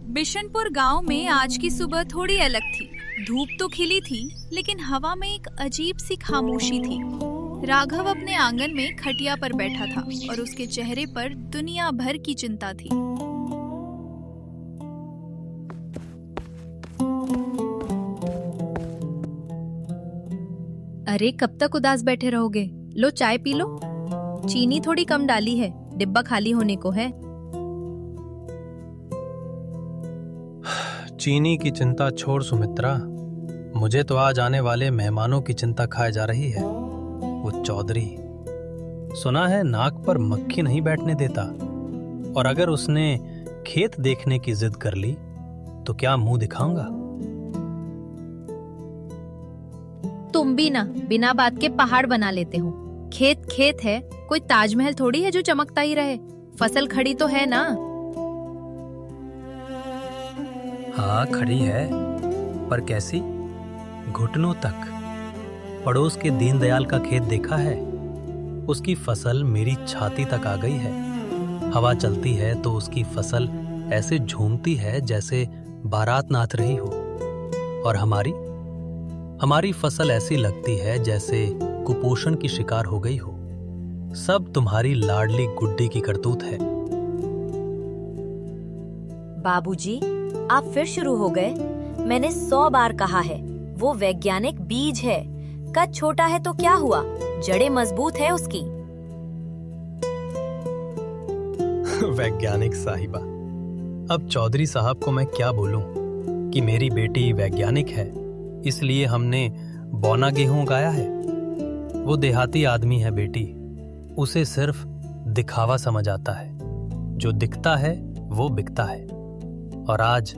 बिशनपुर गांव में आज की सुबह थोड़ी अलग थी। धूप तो खिली थी, लेकिन हवा में एक अजीब सी खामोशी थी। राघव अपने आंगन में खटिया पर बैठा था और उसके चेहरे पर दुनिया भर की चिंता थी। अरे कब तक उदास बैठे रहोगे? लो चाय पी लो। चीनी थोड़ी कम डाली है, डिब्बा खाली होने को है। चीनी की चिंता छोड़ सुमित्रा, मुझे तो आज आने वाले मेहमानों की चिंता खाए जा रही है। वो चौधरी, सुना है नाक पर मक्खी नहीं बैठने देता, और अगर उसने खेत देखने की जिद कर ली तो क्या मुंह दिखाऊंगा। तुम भी ना बिना बात के पहाड़ बना लेते हो। खेत खेत है, कोई ताजमहल थोड़ी है जो चमकता ही रहे। फसल खड़ी तो है ना। हाँ खड़ी है, पर कैसी? घुटनों तक। पड़ोस के दीनदयाल का खेत देखा है? उसकी फसल मेरी छाती तक आ गई है। हवा चलती है तो उसकी फसल ऐसे झूमती है जैसे बारात नाच रही हो, और हमारी फसल ऐसी लगती है जैसे कुपोषण की शिकार हो गई हो। सब तुम्हारी लाडली गुड्डी की करतूत है। बाबूजी, आप फिर शुरू हो गए। मैंने 100 बार कहा है, वो वैज्ञानिक बीज है। कद छोटा है तो क्या हुआ, जड़ें मजबूत है उसकी। वैज्ञानिक साहिबा, अब चौधरी साहब को मैं क्या बोलूं कि मेरी बेटी वैज्ञानिक है, इसलिए हमने बौना गेहूं उगाया है। वो देहाती आदमी है बेटी, उसे सिर्फ दिखावा समझ आता है। जो दिखता है वो बिकता है, और आज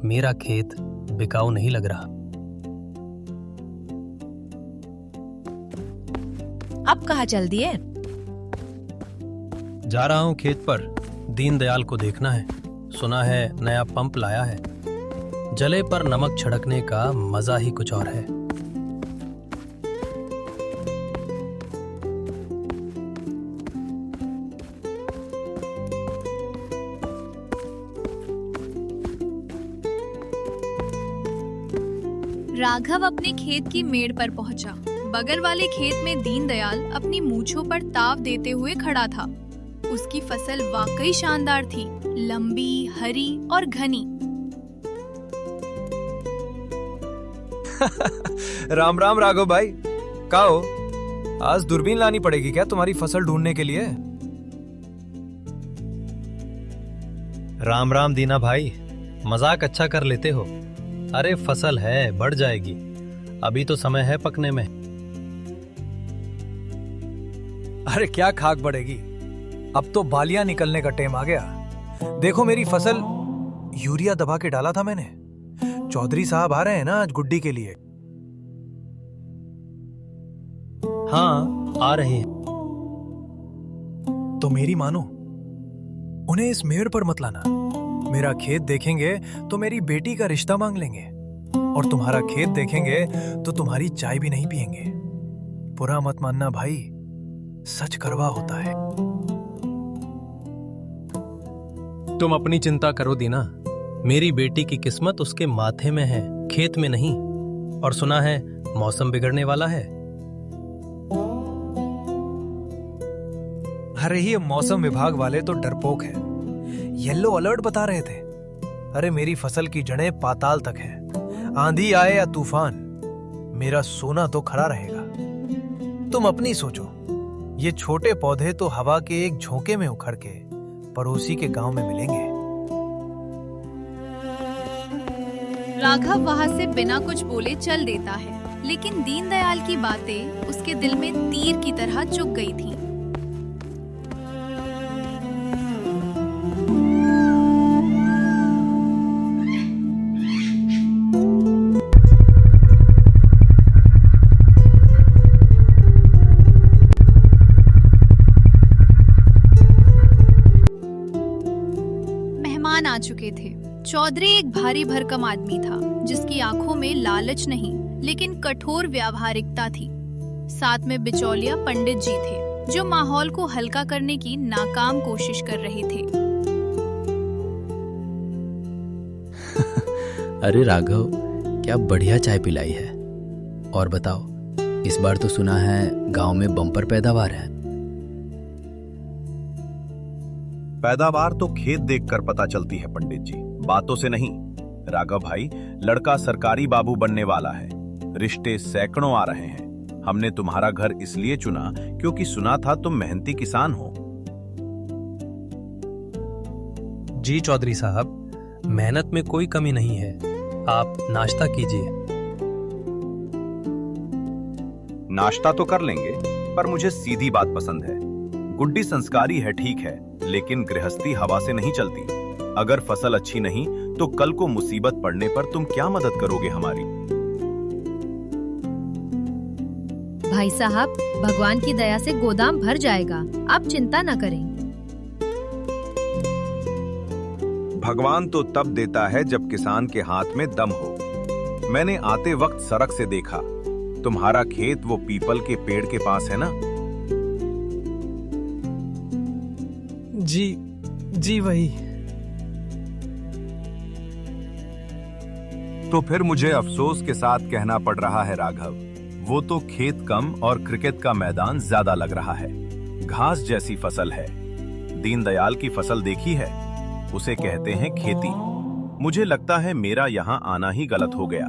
मेरा खेत बिकाऊ नहीं लग रहा। अब कहाँ चल दिए? जा रहा हूं खेत पर, दीनदयाल को देखना है। सुना है नया पंप लाया है। जले पर नमक छिड़कने का मजा ही कुछ और है। राघव अपने खेत की मेड़ पर पहुंचा। बगल वाले खेत में दीनदयाल अपनी मूंछों पर ताव देते हुए खड़ा था। उसकी फसल वाकई शानदार थी, लंबी, हरी और घनी। राम राम राघव भाई, का हो? आज दूरबीन लानी पड़ेगी क्या तुम्हारी फसल ढूंढने के लिए? राम राम दीना भाई, मजाक अच्छा कर लेते हो। अरे फसल है, बढ़ जाएगी, अभी तो समय है पकने में। अरे क्या खाक बढ़ेगी, अब तो बालियां निकलने का टाइम आ गया। देखो मेरी फसल, यूरिया दबा के डाला था मैंने। चौधरी साहब आ रहे हैं ना आज गुड्डी के लिए। हाँ आ रहे हैं। तो मेरी मानो, उन्हें इस मेड़ पर मत लाना। मेरा खेत देखेंगे तो मेरी बेटी का रिश्ता मांग लेंगे, और तुम्हारा खेत देखेंगे तो तुम्हारी चाय भी नहीं पिएंगे। बुरा मत मानना भाई, सच कड़वा होता है। तुम अपनी चिंता करो दीना, मेरी बेटी की किस्मत उसके माथे में है, खेत में नहीं। और सुना है मौसम बिगड़ने वाला है। अरे ये मौसम विभाग वाले तो डरपोक हैं। येलो अलर्ट बता रहे थे। अरे मेरी फसल की जड़ें पाताल तक है। आंधी आए या तूफान, मेरा सोना तो खड़ा रहेगा। तुम अपनी सोचो, ये छोटे पौधे तो हवा के एक झोंके में उखड़ के पड़ोसी के गांव में मिलेंगे। राघव वहां से बिना कुछ बोले चल देता है, लेकिन दीनदयाल की बातें उसके दिल में तीर की तरह चुभ गई थीं। मेहमान आ चुके थे। चौधरी एक भारी भरकम आदमी था, जिसकी आंखों में लालच नहीं लेकिन कठोर व्यावहारिकता थी। साथ में बिचौलिया पंडित जी थे, जो माहौल को हल्का करने की नाकाम कोशिश कर रहे थे। अरे राघव, क्या बढ़िया चाय पिलाई है। और बताओ, इस बार तो सुना है गांव में बम्पर पैदावार है। पैदावार तो खेत देखकर पता चलती है पंडित जी, बातों से नहीं। राघव भाई, लड़का सरकारी बाबू बनने वाला है। रिश्ते सैकड़ों आ रहे हैं। हमने तुम्हारा घर इसलिए चुना क्योंकि सुना था तुम मेहनती किसान हो। जी चौधरी साहब, मेहनत में कोई कमी नहीं है। आप नाश्ता कीजिए। नाश्ता तो कर लेंगे, पर मुझे सीधी बात पसंद है। गुड्डी संस्कारी है, ठीक है, लेकिन गृहस्थी हवा से नहीं चलती। अगर फसल अच्छी नहीं तो कल को मुसीबत पड़ने पर तुम क्या मदद करोगे हमारी? भाई साहब, भगवान की दया से गोदाम भर जाएगा, आप चिंता न करें। भगवान तो तब देता है जब किसान के हाथ में दम हो। मैंने आते वक्त सड़क से देखा, तुम्हारा खेत वो पीपल के पेड़ के पास है ना? जी वही। तो फिर मुझे अफसोस के साथ कहना पड़ रहा है राघव, वो तो खेत कम और क्रिकेट का मैदान ज्यादा लग रहा है। घास जैसी फसल है। दीनदयाल की फसल देखी है? उसे कहते हैं खेती। मुझे लगता है मेरा यहाँ आना ही गलत हो गया।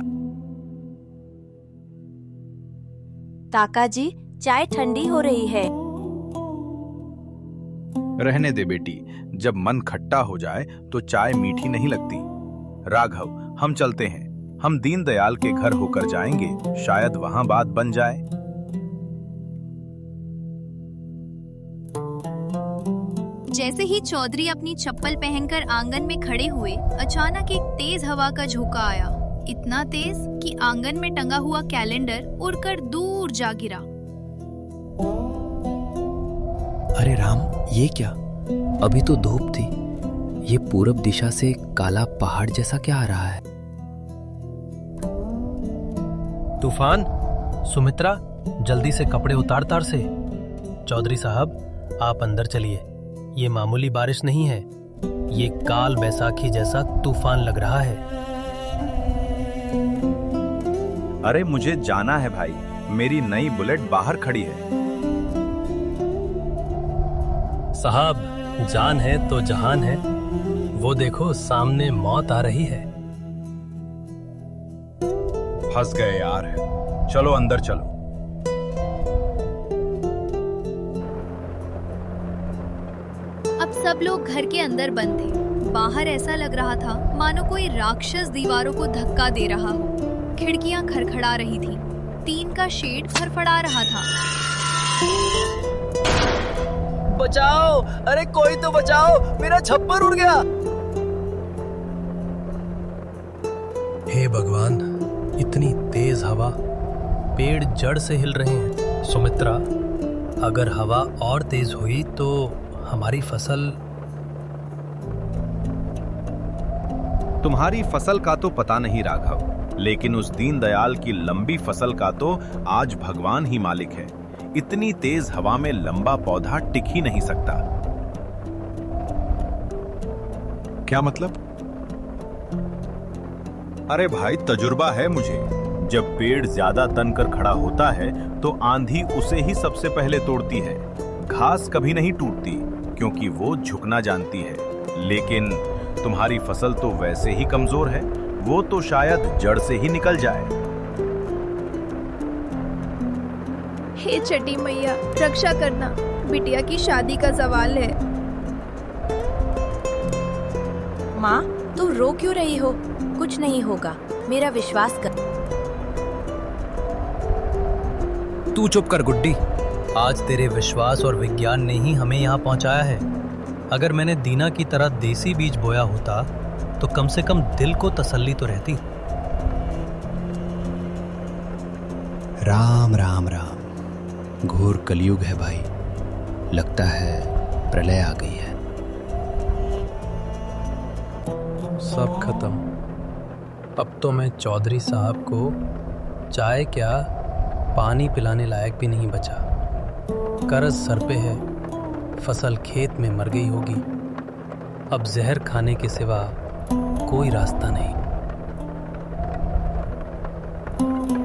ताका जी, चाय ठंडी हो रही है। रहने दे बेटी, जब मन खट्टा हो जाए तो चाय मीठी नहीं लगती। राघव, हम चलते हैं। हम दीनदयाल के घर होकर जाएंगे, शायद वहां बात बन जाए। जैसे ही चौधरी अपनी चप्पल पहनकर आंगन में खड़े हुए, अचानक एक तेज हवा का झोंका आया। इतना तेज कि आंगन में टंगा हुआ कैलेंडर उड़कर दूर जा गिरा। अरे राम, ये क्या? अभी तो धूप थी। ये पूरब दिशा से काला पहाड़ जैसा क्या आ रहा है? तूफान, सुमित्रा, जल्दी से कपड़े उतार तार से। चौधरी साहब, आप अंदर चलिए। ये मामूली बारिश नहीं है, ये काल बैसाखी जैसा तूफान लग रहा है। अरे मुझे जाना है भाई, मेरी नई बुलेट बाहर खड़ी है। साहब, जान है तो जहान है। वो देखो, सामने मौत आ रही है। फंस गए यार। चलो अंदर चलो। अब सब लोग घर के अंदर बंद थे। बाहर ऐसा लग रहा था मानो कोई राक्षस दीवारों को धक्का दे रहा हो। खिड़कियां खड़खड़ा रही थी। टीन का शेड फड़फड़ा रहा था। बचाओ! अरे कोई तो बचाओ! मेरा छप्पर उड़ गया। हे भगवान, इतनी तेज हवा, पेड़ जड़ से हिल रहे हैं। सुमित्रा, अगर हवा और तेज हुई तो हमारी फसल। तुम्हारी फसल का तो पता नहीं राघव, लेकिन उस दीनदयाल की लंबी फसल का तो आज भगवान ही मालिक है। इतनी तेज हवा में लंबा पौधा टिक ही नहीं सकता। क्या मतलब? अरे भाई, तजुर्बा है मुझे। जब पेड़ ज्यादा तनकर खड़ा होता है तो आंधी उसे ही सबसे पहले तोड़ती है। घास कभी नहीं टूटती क्योंकि वो झुकना जानती है। लेकिन तुम्हारी फसल तो वैसे ही कमजोर है, वो तो शायद जड़ से ही निकल जाए। हे छठी मैया, रक्षा करना, बिटिया की शादी का सवाल है। माँ, तुम रो क्यों रही हो? कुछ नहीं होगा, मेरा विश्वास कर। तू चुप कर गुड्डी। आज तेरे विश्वास और विज्ञान ने ही हमें यहाँ पहुँचाया है। अगर मैंने दीना की तरह देसी बीज बोया होता तो कम से कम दिल को तसल्ली तो रहती। राम राम राम। घोर कलयुग है भाई। लगता है प्रलय आ गई है। सब खत्म। अब तो मैं चौधरी साहब को चाय क्या, पानी पिलाने लायक भी नहीं बचा। कर्ज सर पे है, फसल खेत में मर गई होगी। अब जहर खाने के सिवा कोई रास्ता नहीं।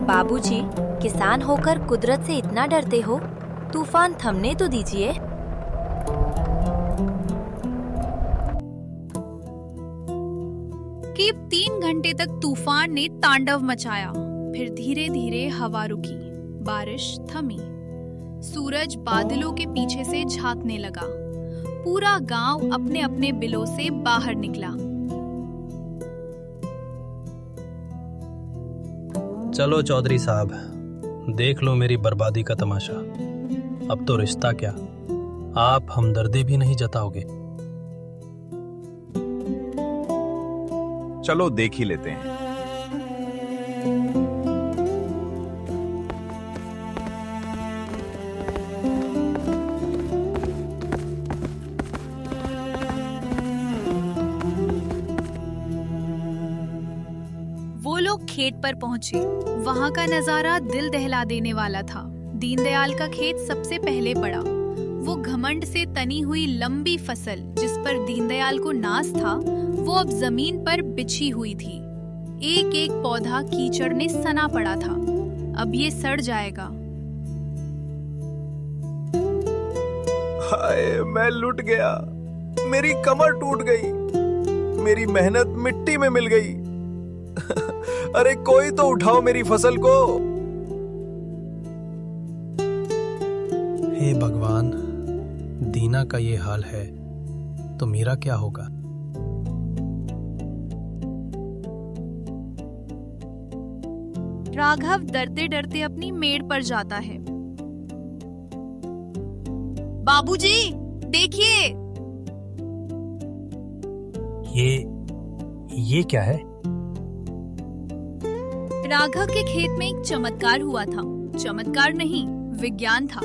बाबूजी, किसान होकर कुदरत से इतना डरते हो? तूफान थमने तो दीजिए। करीब 3 घंटे तक तूफान ने तांडव मचाया। फिर धीरे धीरे हवा रुकी, बारिश थमी, सूरज बादलों के पीछे से झांकने लगा। पूरा गांव अपने अपने बिलों से बाहर निकला। चलो चौधरी साहब, देख लो मेरी बर्बादी का तमाशा। अब तो रिश्ता क्या, आप हमदर्दी भी नहीं जताओगे। चलो देख ही लेते हैं। वो लोग खेत पर पहुंचे। वहां का नजारा दिल दहला देने वाला था। दीनदयाल का खेत सबसे पहले पड़ा। वो घमंड से तनी हुई लंबी फसल जिस पर दीनदयाल को नाज था, वो अब जमीन पर बिछी हुई थी। एक एक पौधा कीचड़ ने सना पड़ा था। अब ये सड़ जाएगा। हाय, मैं लुट गया। मेरी कमर टूट गई। मेरी मेहनत मिट्टी में मिल गई। अरे कोई तो उठाओ मेरी फसल को। हे भगवान, दीना का ये हाल है तो मेरा क्या होगा? राघव डरते डरते अपनी मेड़ पर जाता है। बाबूजी, देखिए। ये क्या है? राघव के खेत में एक चमत्कार हुआ था। चमत्कार नहीं, विज्ञान था।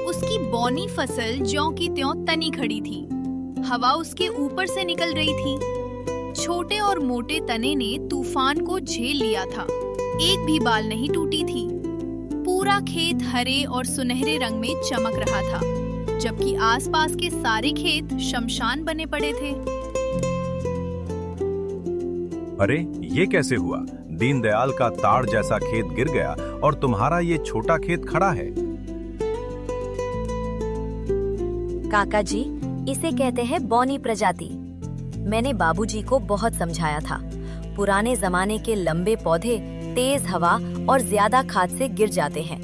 उसकी बौनी फसल ज्यों की त्यों तनी खड़ी थी। हवा उसके ऊपर से निकल रही थी। छोटे और मोटे तने ने तूफान को झेल लिया था। एक भी बाल नहीं टूटी थी। पूरा खेत हरे और सुनहरे रंग में चमक रहा था, जबकि आसपास के सारे खेत शमशान बने पड़े थे। अरे ये कैसे हुआ? दीनदयाल का ताड़ जैसा खेत गिर गया और तुम्हारा ये छोटा खेत खड़ा है। काका जी, इसे कहते हैं बौनी प्रजाति। मैंने बाबूजी को बहुत समझाया था। पुराने जमाने के लंबे पौधे तेज हवा और ज्यादा खाद से गिर जाते हैं,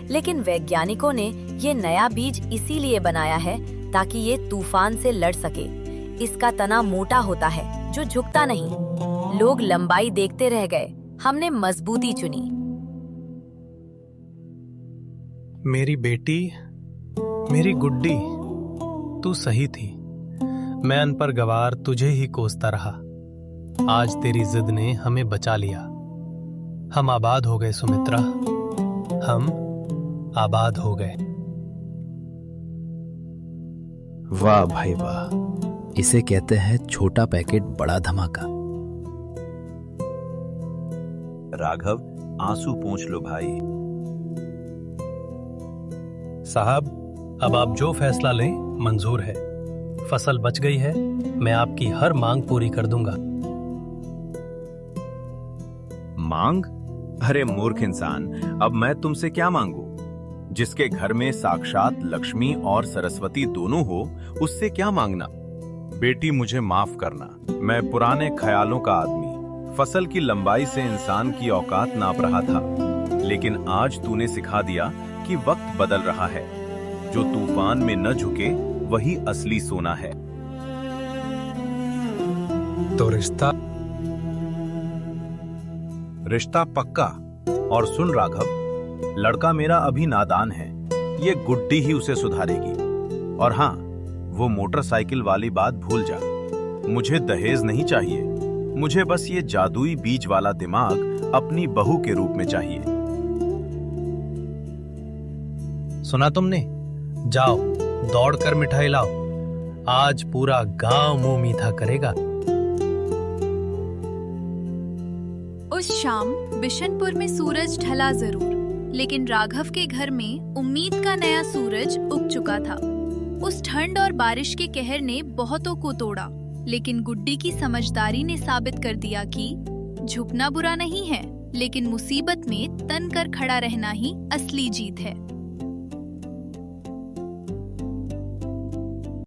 लेकिन वैज्ञानिकों ने ये नया बीज इसीलिए बनाया है ताकि ये तूफान से लड़ सके। इसका तना मोटा होता है जो झुकता नहीं। लोग लंबाई देखते रह गए, हमने मजबूती चुनी। मेरी बेटी, मेरी गुड्डी, तू सही थी। मैं अनपढ़ गवार तुझे ही कोसता रहा। आज तेरी जिद ने हमें बचा लिया। हम आबाद हो गए सुमित्रा, हम आबाद हो गए। वाह भाई वाह, इसे कहते हैं छोटा पैकेट बड़ा धमाका। राघव, आंसू पोंछ लो भाई। साहब, अब आप जो फैसला लें मंजूर है। फसल बच गई है, मैं आपकी हर मांग पूरी कर दूंगा। मांग? अरे मूर्ख इंसान, अब मैं तुमसे क्या मांगू? जिसके घर में साक्षात लक्ष्मी और सरस्वती दोनों हो, उससे क्या मांगना? बेटी, मुझे माफ करना। मैं पुराने ख्यालों का आदमी, फसल की लंबाई से इंसान की औकात नाप रहा था। लेकिन आज तूने सिखा दिया कि वक्त बदल रहा है। जो तूफान में न झुके वही असली सोना है। तो रिश्ता पक्का। और सुन राघव, लड़का मेरा अभी नादान है। ये गुड्डी ही उसे सुधारेगी। और हाँ, वो मोटरसाइकिल वाली बात भूल जा। मुझे दहेज नहीं चाहिए। मुझे बस ये जादुई बीज वाला दिमाग अपनी बहू के रूप में चाहिए। सुना तुमने? जाओ, दौड़कर मिठाई लाओ। आज पूरा गांव मुंह मीठा करेगा। उस शाम बिशनपुर में सूरज ढला जरूर, लेकिन राघव के घर में उम्मीद का नया सूरज उग चुका था। उस ठंड और बारिश के कहर ने बहुतों को तोड़ा, लेकिन गुड्डी की समझदारी ने साबित कर दिया कि झुकना बुरा नहीं है, लेकिन मुसीबत में तन कर खड़ा रहना ही असली जीत है।